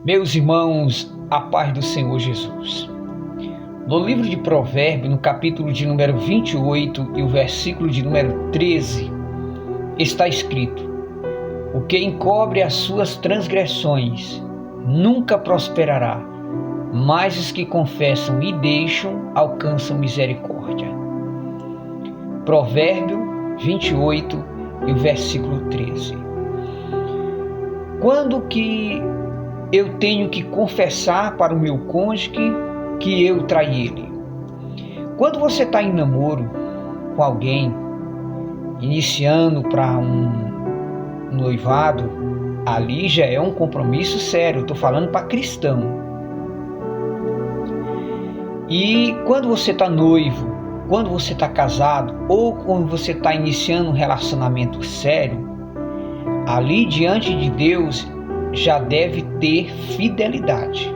Meus irmãos, a paz do Senhor Jesus. No livro de Provérbios, no capítulo de número 28 e o versículo de número 13, está escrito: o que encobre as suas transgressões nunca prosperará, mas os que confessam e deixam alcançam misericórdia. Provérbio 28 e o versículo 13. Quando que eu tenho que confessar para o meu cônjuge que eu traí ele? Quando você está em namoro com alguém, iniciando para um noivado, ali já é um compromisso sério. Estou falando para cristão. E quando você está noivo, quando você está casado ou quando você está iniciando um relacionamento sério, ali diante de Deus já deve ter fidelidade.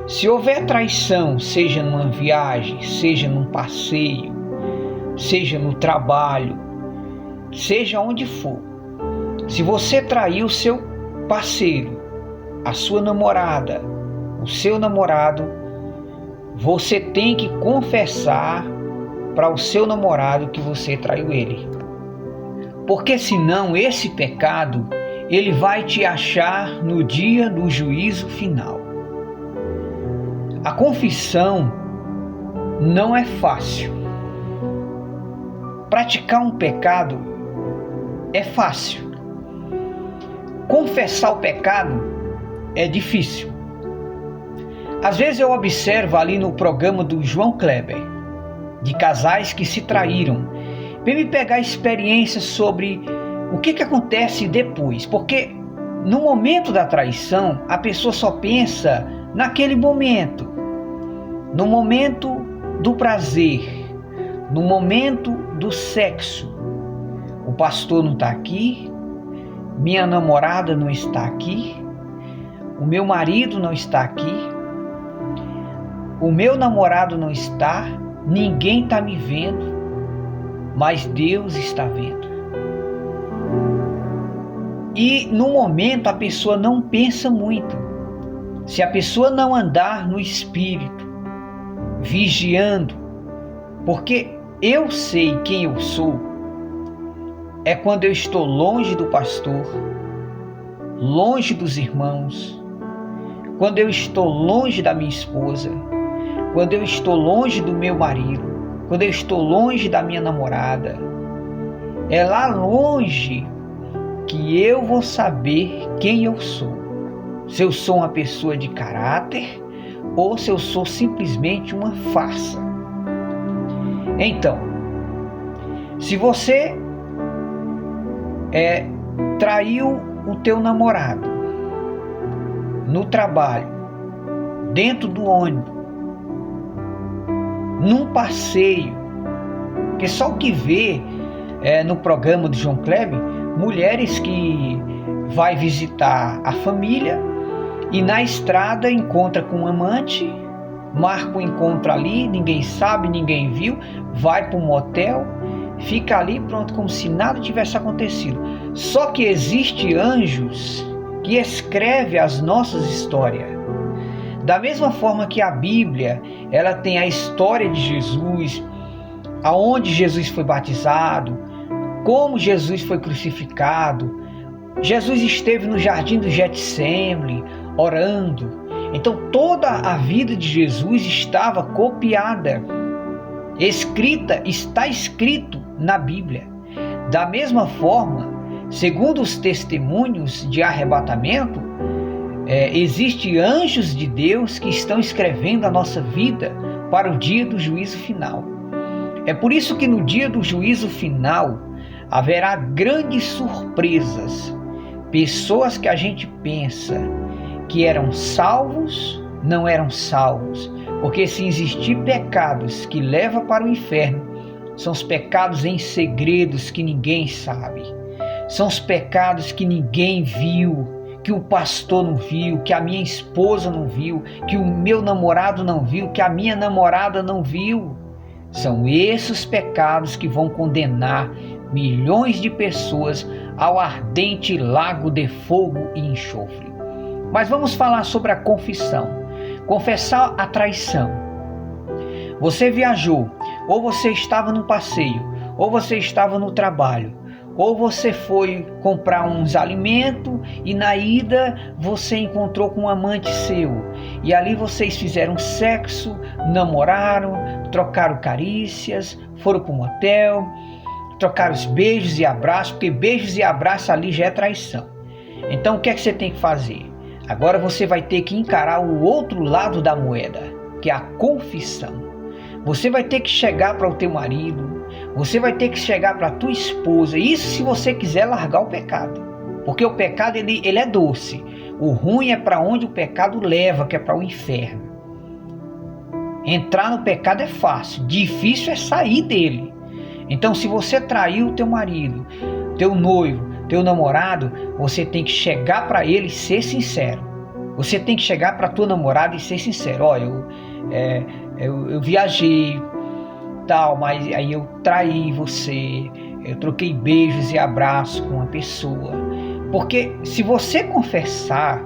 Se houver traição, seja numa viagem, seja num passeio, seja no trabalho, seja onde for, se você trair o seu parceiro, a sua namorada, o seu namorado, você tem que confessar para o seu namorado que você traiu ele. Porque senão esse pecado, ele vai te achar no dia do juízo final. A confissão não é fácil. Praticar um pecado é fácil. Confessar o pecado é difícil. Às vezes eu observo ali no programa do João Kleber, de casais que se traíram, para me pegar experiências sobre o que acontece depois. Porque no momento da traição, a pessoa só pensa naquele momento, no momento do prazer, no momento do sexo. O pastor não está aqui, minha namorada não está aqui, o meu marido não está aqui, o meu namorado não está, ninguém está me vendo, mas Deus está vendo. E no momento a pessoa não pensa muito. Se a pessoa não andar no espírito, vigiando, porque eu sei quem eu sou, é quando eu estou longe do pastor, longe dos irmãos, quando eu estou longe da minha esposa, quando eu estou longe do meu marido, quando eu estou longe da minha namorada. É lá longe que eu vou saber quem eu sou. Se eu sou uma pessoa de caráter ou se eu sou simplesmente uma farsa. Então, se você traiu o teu namorado no trabalho, dentro do ônibus, num passeio, que só o que vê no programa do João Kleber, mulheres que vai visitar a família e na estrada encontra com um amante, marca um encontro ali, ninguém sabe, ninguém viu, vai para um motel, fica ali pronto como se nada tivesse acontecido. Só que existe anjos que escrevem as nossas histórias. Da mesma forma que a Bíblia, ela tem a história de Jesus, aonde Jesus foi batizado, como Jesus foi crucificado. Jesus esteve no jardim do Getsêmani, orando. Então toda a vida de Jesus estava copiada, está escrito na Bíblia. Da mesma forma, segundo os testemunhos de arrebatamento, existem anjos de Deus que estão escrevendo a nossa vida para o dia do juízo final. É por isso que no dia do juízo final haverá grandes surpresas. Pessoas que a gente pensa que eram salvos, não eram salvos. Porque se existir pecados que levam para o inferno, são os pecados em segredos que ninguém sabe. São os pecados que ninguém viu, que o pastor não viu, que a minha esposa não viu, que o meu namorado não viu, que a minha namorada não viu. São esses pecados que vão condenar milhões de pessoas ao ardente lago de fogo e enxofre. Mas vamos falar sobre a confissão. Confessar a traição. Você viajou, ou você estava no passeio, ou você estava no trabalho, ou você foi comprar uns alimentos e na ida você encontrou com um amante seu. E ali vocês fizeram sexo, namoraram, trocaram carícias, foram para um motel, trocaram os beijos e abraços, porque beijos e abraços ali já é traição. Então o que é que você tem que fazer? Agora você vai ter que encarar o outro lado da moeda, que é a confissão. Você vai ter que chegar para o teu marido, você vai ter que chegar para a tua esposa, isso se você quiser largar o pecado. Porque o pecado ele é doce, o ruim é para onde o pecado leva, que é para o inferno. Entrar no pecado é fácil, difícil é sair dele. Então se você traiu o teu marido, teu noivo, teu namorado, você tem que chegar para ele e ser sincero. Você tem que chegar para tua namorada e ser sincero. Olha, eu viajei, tal, mas aí eu traí você, eu troquei beijos e abraços com uma pessoa. Porque se você confessar,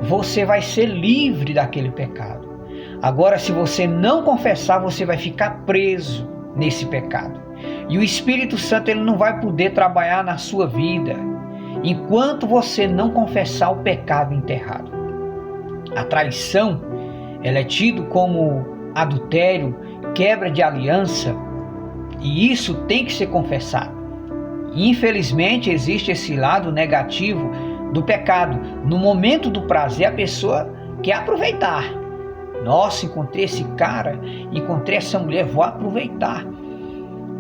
você vai ser livre daquele pecado. Agora, se você não confessar, você vai ficar preso nesse pecado. E o Espírito Santo ele não vai poder trabalhar na sua vida enquanto você não confessar o pecado enterrado. A traição, ela é tido como adultério, quebra de aliança, e isso tem que ser confessado. Infelizmente existe esse lado negativo do pecado. No momento do prazer a pessoa quer aproveitar. Nossa, encontrei esse cara, encontrei essa mulher, vou aproveitar.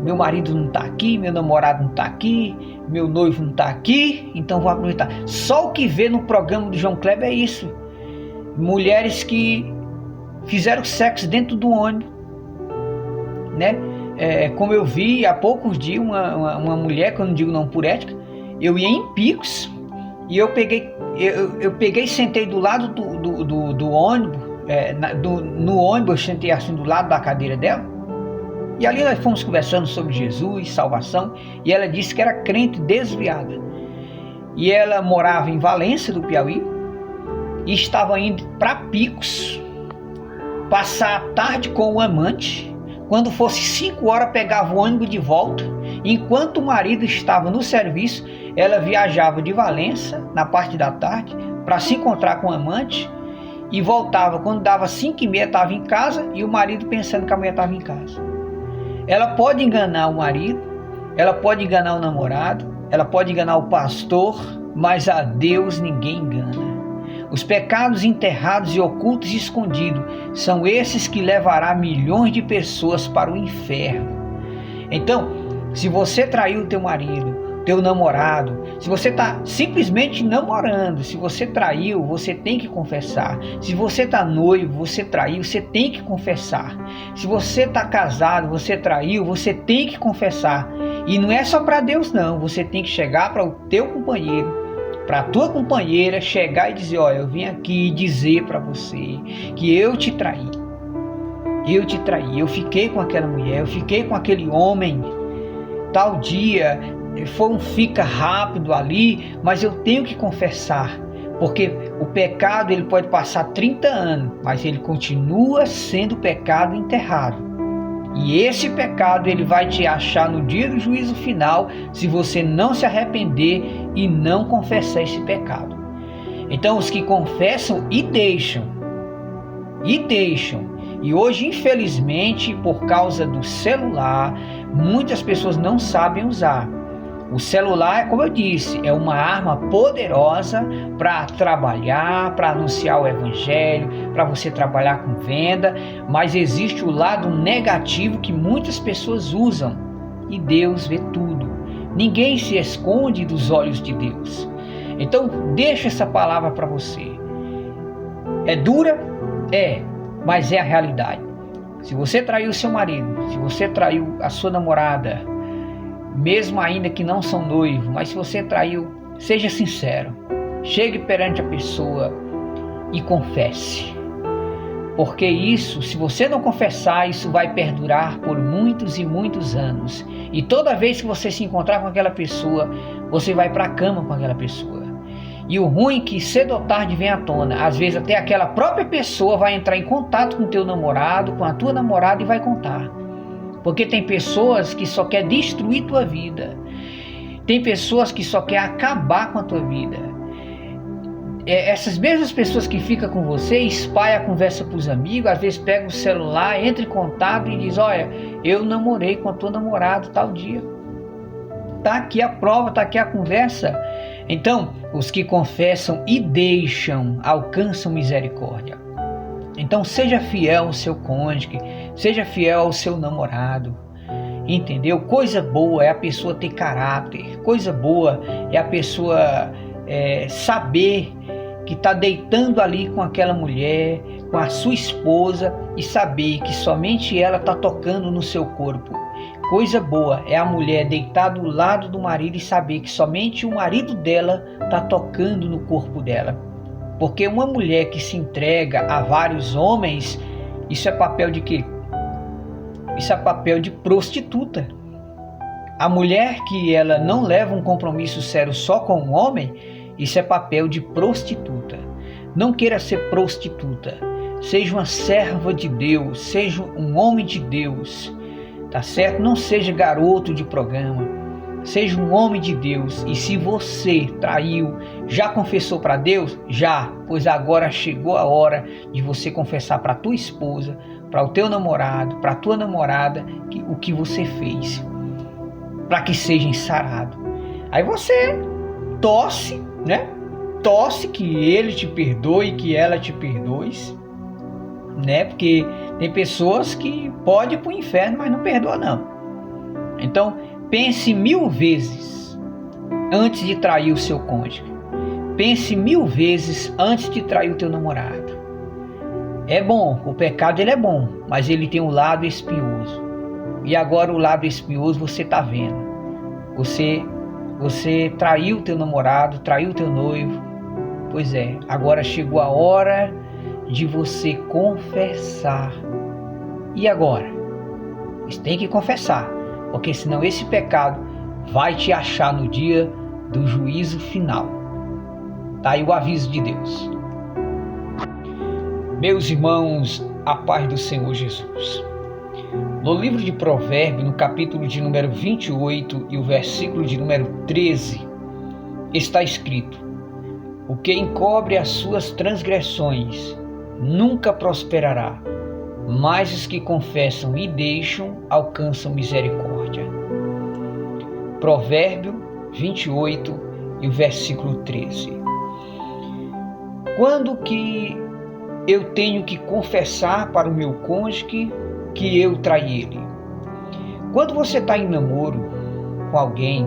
Meu marido não está aqui, meu namorado não está aqui, meu noivo não está aqui, então vou aproveitar. Só o que vê no programa do João Kleber é isso. Mulheres que fizeram sexo dentro do ônibus, né? Como eu vi há poucos dias uma mulher, que eu não digo não por ética, eu ia em Picos e eu peguei e sentei do lado do ônibus, no ônibus eu sentei assim do lado da cadeira dela. E ali nós fomos conversando sobre Jesus, salvação, e ela disse que era crente desviada. E ela morava em Valência do Piauí e estava indo para Picos passar a tarde com o amante. Quando fosse 5 horas pegava o ônibus de volta. Enquanto o marido estava no serviço, ela viajava de Valência na parte da tarde para se encontrar com o amante e voltava. Quando dava 5h30 estava em casa e o marido pensando que a mulher estava em casa. Ela pode enganar o marido, ela pode enganar o namorado, ela pode enganar o pastor, mas a Deus ninguém engana. Os pecados enterrados e ocultos e escondidos são esses que levará milhões de pessoas para o inferno. Então, se você traiu o teu marido, teu namorado, se você está simplesmente namorando, se você traiu, você tem que confessar. Se você está noivo, você traiu, você tem que confessar. Se você está casado, você traiu, você tem que confessar. E não é só para Deus não, você tem que chegar para o teu companheiro, para a tua companheira, chegar e dizer, olha, eu vim aqui dizer para você que eu te traí. Eu te traí, eu fiquei com aquela mulher, eu fiquei com aquele homem, tal dia, foi um fica rápido ali, mas eu tenho que confessar, porque o pecado ele pode passar 30 anos, mas ele continua sendo pecado enterrado. E esse pecado ele vai te achar no dia do juízo final, se você não se arrepender e não confessar esse pecado. Então os que confessam e deixam, e hoje infelizmente por causa do celular, muitas pessoas não sabem usar. O celular, como eu disse, é uma arma poderosa para trabalhar, para anunciar o evangelho, para você trabalhar com venda, mas existe o lado negativo que muitas pessoas usam e Deus vê tudo. Ninguém se esconde dos olhos de Deus. Então, deixa essa palavra para você. É dura? É, mas é a realidade. Se você traiu seu marido, se você traiu a sua namorada, mesmo ainda que não são noivos, mas se você traiu, seja sincero. Chegue perante a pessoa e confesse. Porque isso, se você não confessar, isso vai perdurar por muitos e muitos anos. E toda vez que você se encontrar com aquela pessoa, você vai para a cama com aquela pessoa. E o ruim é que cedo ou tarde vem à tona. Às vezes até aquela própria pessoa vai entrar em contato com o teu namorado, com a tua namorada e vai contar. Porque tem pessoas que só quer destruir tua vida. Tem pessoas que só quer acabar com a tua vida. Essas mesmas pessoas que ficam com você, espalham a conversa para os amigos, às vezes pega o celular, entra em contato e diz: olha, eu namorei com a tua namorada tal dia. Está aqui a prova, está aqui a conversa. Então, os que confessam e deixam alcançam misericórdia. Então, seja fiel ao seu cônjuge, seja fiel ao seu namorado. Entendeu? Coisa boa é a pessoa ter caráter. Coisa boa é a pessoa saber que está deitando ali com aquela mulher, com a sua esposa, e saber que somente ela está tocando no seu corpo. Coisa boa é a mulher deitar do lado do marido e saber que somente o marido dela está tocando no corpo dela. Porque uma mulher que se entrega a vários homens, isso é papel de quê? Isso é papel de prostituta. A mulher que ela não leva um compromisso sério só com um homem, isso é papel de prostituta. Não queira ser prostituta. Seja uma serva de Deus, seja um homem de Deus. Tá certo? Não seja garoto de programa. Seja um homem de Deus. E se você traiu, já confessou para Deus? Já. Pois agora chegou a hora de você confessar para tua esposa, para o teu namorado, para a tua namorada, o que você fez. Para que seja sarado. Aí você torce, né? Torce que ele te perdoe, que ela te perdoe, né? Porque tem pessoas que podem ir para o inferno, mas não perdoa não. Então, pense 1000 vezes antes de trair o seu cônjuge. Pense 1000 vezes antes de trair o teu namorado. É bom, o pecado ele é bom, mas ele tem um lado espinhoso. E agora o lado espinhoso você está vendo. Você traiu o teu namorado, traiu o teu noivo. Pois é, agora chegou a hora de você confessar. E agora? Você tem que confessar, porque senão esse pecado vai te achar no dia do juízo final. Tá aí o aviso de Deus. Meus irmãos, a paz do Senhor Jesus. No livro de Provérbios, no capítulo de número 28 e o versículo de número 13, está escrito: o que encobre as suas transgressões nunca prosperará, mas os que confessam e deixam alcançam misericórdia. Provérbio 28 e o versículo 13. Quando que eu tenho que confessar para o meu cônjuge que eu traí ele? Quando você está em namoro com alguém,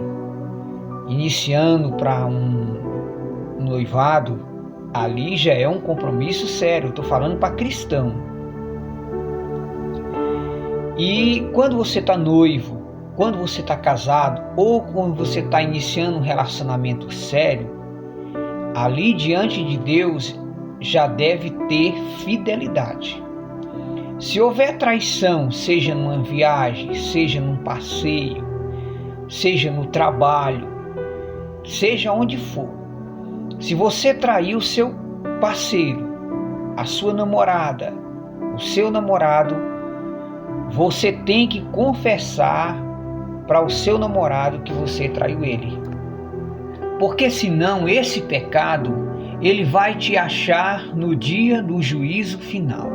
iniciando para um noivado, ali já é um compromisso sério. Estou falando para cristão. E quando você está noivo, quando você está casado, ou quando você está iniciando um relacionamento sério, ali diante de Deus já deve ter fidelidade. Se houver traição, seja numa viagem, seja num passeio, seja no trabalho, seja onde for, se você traiu o seu parceiro, a sua namorada, o seu namorado, você tem que confessar para o seu namorado que você traiu ele. Porque senão esse pecado, ele vai te achar no dia do juízo final.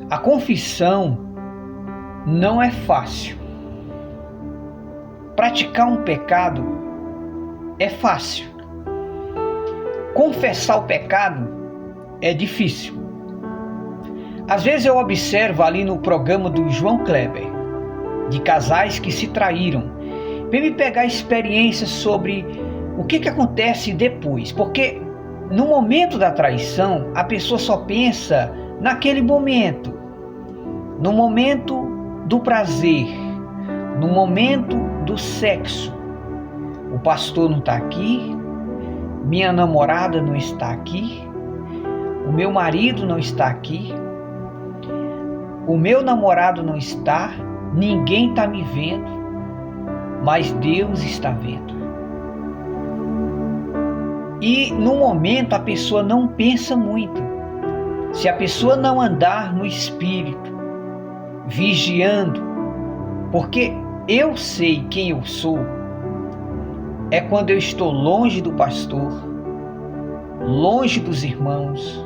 A confissão não é fácil. Praticar um pecado é fácil. Confessar o pecado é difícil. Às vezes eu observo ali no programa do João Kleber, de casais que se traíram, para me pegar experiências sobre o que acontece depois. Porque no momento da traição, a pessoa só pensa naquele momento, no momento do prazer, no momento do sexo. O pastor não está aqui, minha namorada não está aqui, o meu marido não está aqui, o meu namorado não está, ninguém está me vendo, mas Deus está vendo. E no momento a pessoa não pensa muito. Se a pessoa não andar no Espírito, vigiando, porque eu sei quem eu sou, é quando eu estou longe do pastor, longe dos irmãos,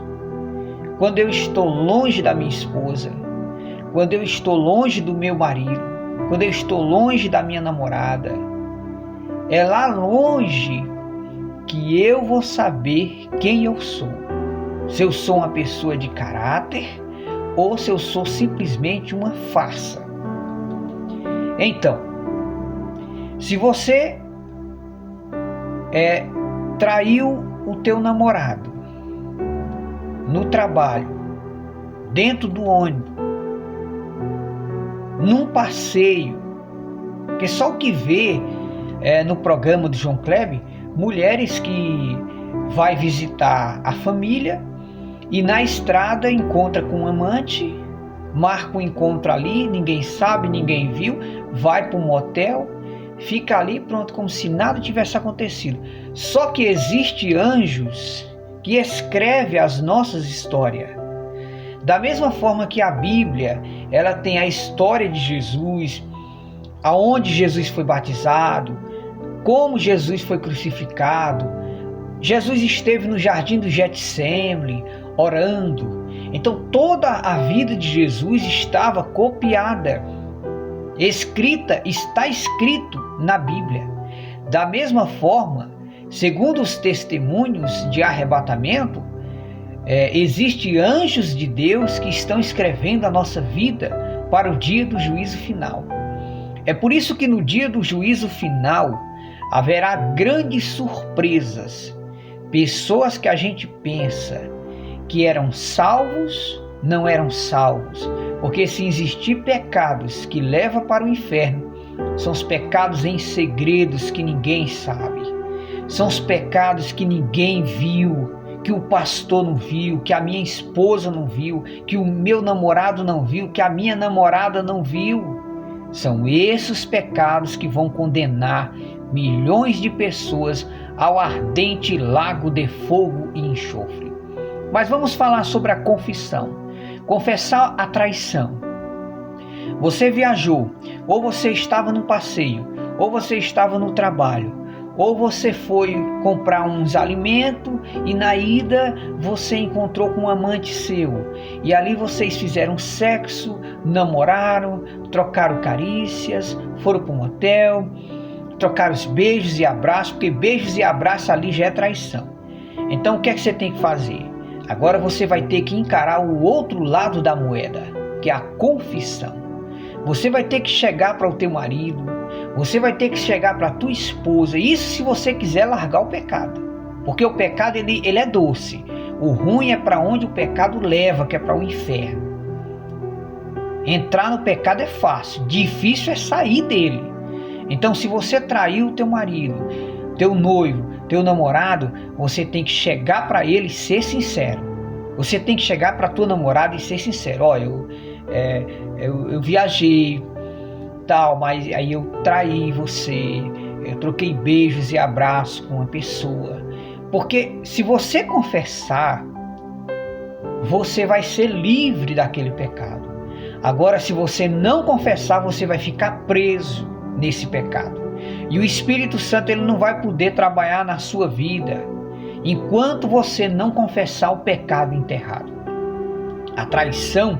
quando eu estou longe da minha esposa, quando eu estou longe do meu marido, quando eu estou longe da minha namorada. É lá longe que eu vou saber quem eu sou. Se eu sou uma pessoa de caráter ou se eu sou simplesmente uma farsa. Então, se você traiu o teu namorado no trabalho, dentro do ônibus, num passeio, porque só o que vê no programa do João Kleber, mulheres que vai visitar a família e na estrada encontra com um amante, marca um encontro ali, ninguém sabe, ninguém viu, vai para um motel, fica ali pronto, como se nada tivesse acontecido. Só que existe anjos que escrevem as nossas histórias. Da mesma forma que a Bíblia, ela tem a história de Jesus, aonde Jesus foi batizado, como Jesus foi crucificado. Jesus esteve no jardim do Getsemane, orando. Então toda a vida de Jesus estava copiada, está escrito na Bíblia. Da mesma forma, segundo os testemunhos de arrebatamento, existem anjos de Deus que estão escrevendo a nossa vida para o dia do juízo final. É por isso que no dia do juízo final haverá grandes surpresas. Pessoas que a gente pensa que eram salvos, não eram salvos. Porque se existir pecados que levam para o inferno, são os pecados em segredos que ninguém sabe. São os pecados que ninguém viu, que o pastor não viu, que a minha esposa não viu, que o meu namorado não viu, que a minha namorada não viu. São esses pecados que vão condenar milhões de pessoas ao ardente lago de fogo e enxofre. Mas vamos falar sobre a confissão. Confessar a traição. Você viajou, ou você estava no passeio, ou você estava no trabalho, ou você foi comprar uns alimentos e na ida você encontrou com um amante seu. E ali vocês fizeram sexo, namoraram, trocaram carícias, foram para um hotel, trocaram os beijos e abraços, porque beijos e abraços ali já é traição. Então o que é que você tem que fazer? Agora você vai ter que encarar o outro lado da moeda, que é a confissão. Você vai ter que chegar para o teu marido, você vai ter que chegar para a tua esposa, isso se você quiser largar o pecado. Porque o pecado ele é doce, o ruim é para onde o pecado leva, que é para o inferno. Entrar no pecado é fácil, difícil é sair dele. Então se você traiu o teu marido, teu noivo, teu namorado, você tem que chegar para ele e ser sincero. Você tem que chegar para tua namorada e ser sincero. Olha, eu viajei, tal, mas aí eu traí você, eu troquei beijos e abraços com uma pessoa. Porque se você confessar, você vai ser livre daquele pecado. Agora, se você não confessar, você vai ficar preso nesse pecado. E o Espírito Santo ele não vai poder trabalhar na sua vida enquanto você não confessar o pecado enterrado. A traição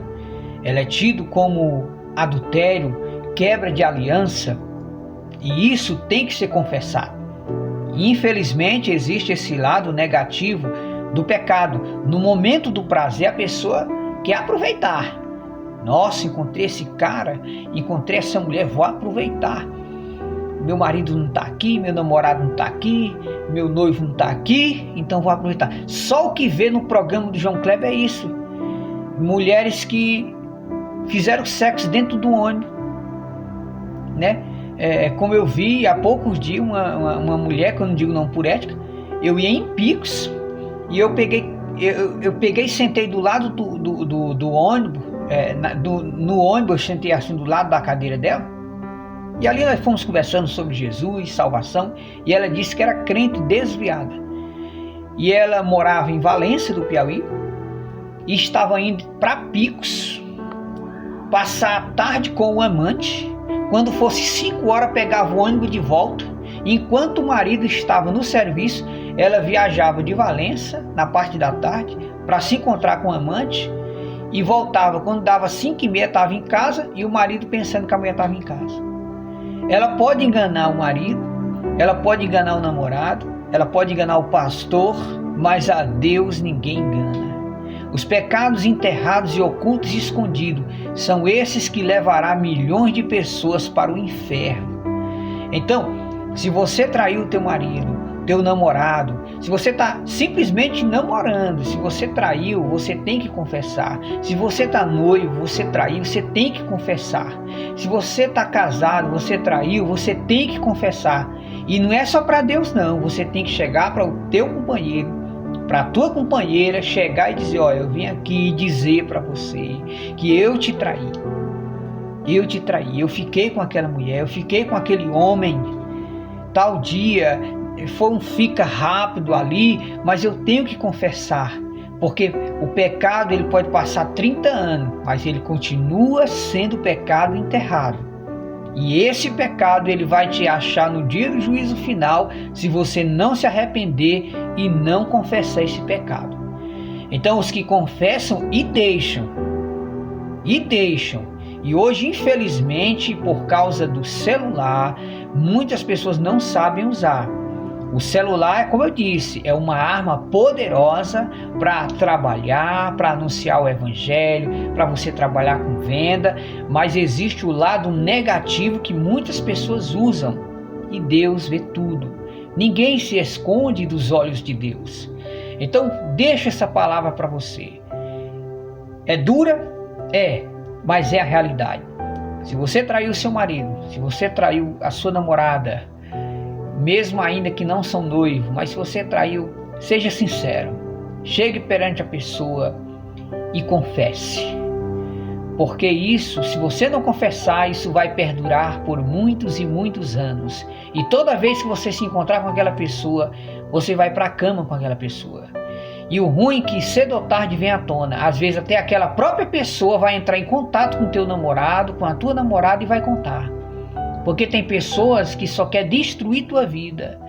ela é tido como adultério, quebra de aliança, e isso tem que ser confessado. E, infelizmente existe esse lado negativo do pecado. No momento do prazer a pessoa quer aproveitar. Nossa, encontrei esse cara, encontrei essa mulher, vou aproveitar. Meu marido não está aqui, meu namorado não está aqui, meu noivo não está aqui, então vou aproveitar. Só o que vê no programa do João Kleber é isso. Mulheres que fizeram sexo dentro do ônibus, né? Como eu vi há poucos dias uma mulher, que eu não digo não por ética, eu ia em Picos e eu peguei e sentei do lado do ônibus, no ônibus eu sentei assim do lado da cadeira dela. E ali nós fomos conversando sobre Jesus, salvação, e ela disse que era crente desviada. e ela morava em Valença do Piauí e estava indo para Picos passar a tarde com o amante. Quando fosse 5 horas pegava o ônibus de volta. Enquanto o marido estava no serviço, ela viajava de Valença na parte da tarde para se encontrar com o amante e voltava. Quando dava 5h30 estava em casa e o marido pensando que a mulher estava em casa. Ela pode enganar o marido, ela pode enganar o namorado, ela pode enganar o pastor, mas a Deus ninguém engana. Os pecados enterrados e ocultos e escondidos são esses que levará milhões de pessoas para o inferno. Então, se você traiu o teu marido, teu namorado, se você está simplesmente namorando, se você traiu, você tem que confessar. Se você está noivo, você traiu, você tem que confessar. Se você está casado, você traiu, você tem que confessar. E não é só para Deus não, você tem que chegar para o teu companheiro, para a tua companheira, chegar e dizer: olha, eu vim aqui dizer para você que eu te traí. Eu te traí, eu fiquei com aquela mulher, eu fiquei com aquele homem, tal dia, foi um fica rápido ali, mas eu tenho que confessar, porque o pecado ele pode passar 30 anos, mas ele continua sendo pecado enterrado. E esse pecado ele vai te achar no dia do juízo final, se você não se arrepender e não confessar esse pecado. Então os que confessam e deixam, e hoje infelizmente por causa do celular, muitas pessoas não sabem usar. O celular, como eu disse, é uma arma poderosa para trabalhar, para anunciar o evangelho, para você trabalhar com venda, mas existe o lado negativo que muitas pessoas usam e Deus vê tudo. Ninguém se esconde dos olhos de Deus. Então, deixa essa palavra para você. É dura? É, mas é a realidade. Se você traiu seu marido, se você traiu a sua namorada, mesmo ainda que não são noivos, mas se você traiu, seja sincero, chegue perante a pessoa e confesse, porque isso, se você não confessar, isso vai perdurar por muitos e muitos anos, e toda vez que você se encontrar com aquela pessoa, você vai para a cama com aquela pessoa. E o ruim é que cedo ou tarde vem à tona, às vezes até aquela própria pessoa vai entrar em contato com o teu namorado, com a tua namorada e vai contar. Porque tem pessoas que só quer destruir tua vida.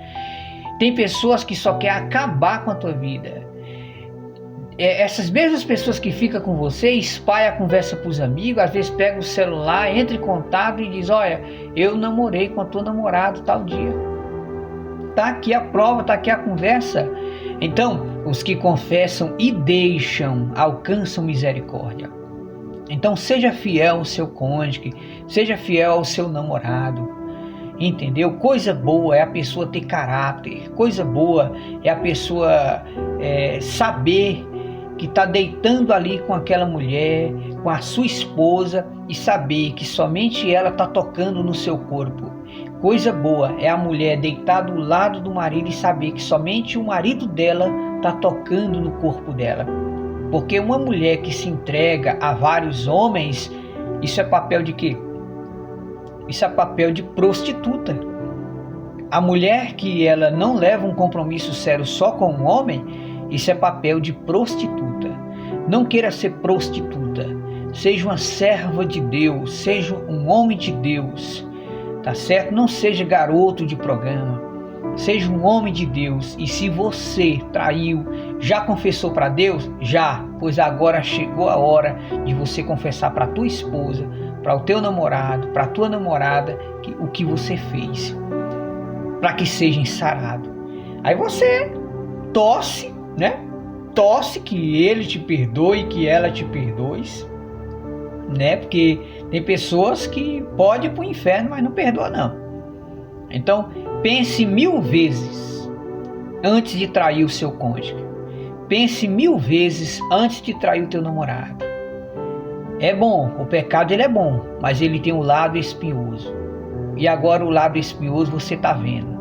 Tem pessoas que só quer acabar com a tua vida. Essas mesmas pessoas que ficam com você, espalham a conversa para os amigos, às vezes pega o celular, entra em contato e diz: olha, eu namorei com a tua namorada tal dia. Está aqui a prova, está aqui a conversa. Então, os que confessam e deixam, alcançam misericórdia. Então seja fiel ao seu cônjuge, seja fiel ao seu namorado, entendeu? Coisa boa é a pessoa ter caráter, coisa boa é a pessoa saber que está deitando ali com aquela mulher, com a sua esposa, e saber que somente ela está tocando no seu corpo. Coisa boa é a mulher deitar do lado do marido e saber que somente o marido dela está tocando no corpo dela. Porque uma mulher que se entrega a vários homens, isso é papel de quê? Isso é papel de prostituta. A mulher que ela não leva um compromisso sério só com um homem, isso é papel de prostituta. Não queira ser prostituta. Seja uma serva de Deus, seja um homem de Deus, tá certo? Não seja garoto de programa. Seja um homem de Deus. E se você traiu, já confessou para Deus? Já, pois agora chegou a hora de você confessar para tua esposa, para o teu namorado, para a tua namorada, o que você fez, para que seja sarado. Aí você torce, né? Torce que ele te perdoe, que ela te perdoe, né? Porque tem pessoas que podem ir para o inferno, mas não perdoa não. Então, pense 1000 vezes antes de trair o seu cônjuge. Pense 1000 vezes antes de trair o teu namorado. É bom, o pecado ele é bom, mas ele tem um lado espinhoso. E agora o lado espinhoso você está vendo.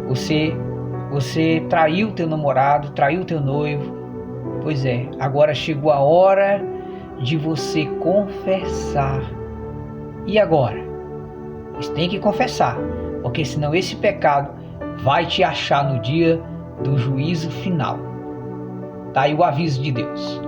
Você traiu o teu namorado, traiu o teu noivo. Pois é, agora chegou a hora de você confessar. E agora? Você tem que confessar, porque senão esse pecado vai te achar no dia do juízo final. Tá aí o aviso de Deus.